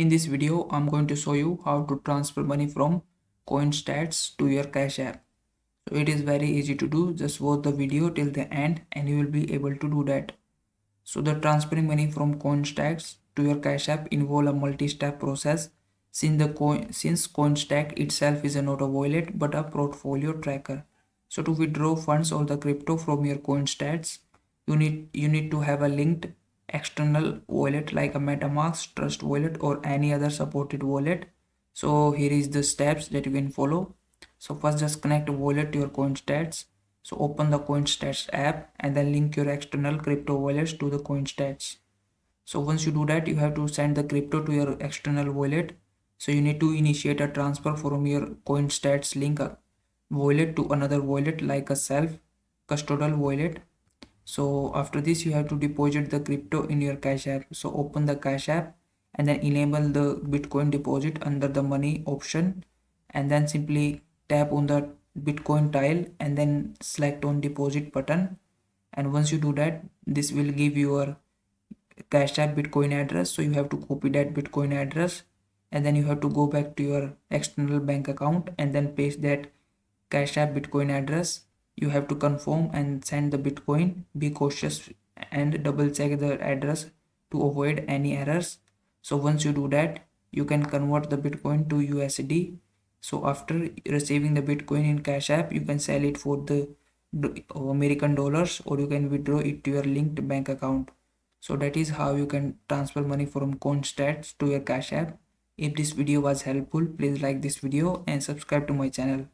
In this video, I'm going to show you how to transfer money from Coinstats to your Cash app. So it is very easy to do. Just watch the video till the end and you will be able to do that. So the transferring money from Coinstats to your Cash app involve a multi-step process since Coinstack itself is not a wallet but a portfolio tracker. So to withdraw funds or the crypto from your Coinstats, you need to have a linked external wallet like a MetaMask, Trust Wallet or any other supported wallet. So here is the steps that you can follow. So first just connect a wallet to your Coinstats. So open the Coinstats app and then link your external crypto wallets to the Coinstats. So once you do that, you have to send the crypto to your external wallet. So you need to initiate a transfer from your Coinstats link wallet to another wallet like a self custodial wallet. So after this, you have to deposit the crypto in your Cash app. So open the Cash app and then enable the Bitcoin deposit under the money option, and then simply tap on the Bitcoin tile and then select on deposit button. And once you do that, this will give your Cash app Bitcoin address. So you have to copy that Bitcoin address and then you have to go back to your external bank account and then paste that Cash app Bitcoin address. You have to confirm and send the Bitcoin. Be cautious and double check the address to avoid any errors. So once you do that, you can convert the Bitcoin to USD. So after receiving the Bitcoin in Cash app, you can sell it for the American dollars or you can withdraw it to your linked bank account. So that is how you can transfer money from Coinstats to your Cash app. If this video was helpful, please like this video and subscribe to my channel.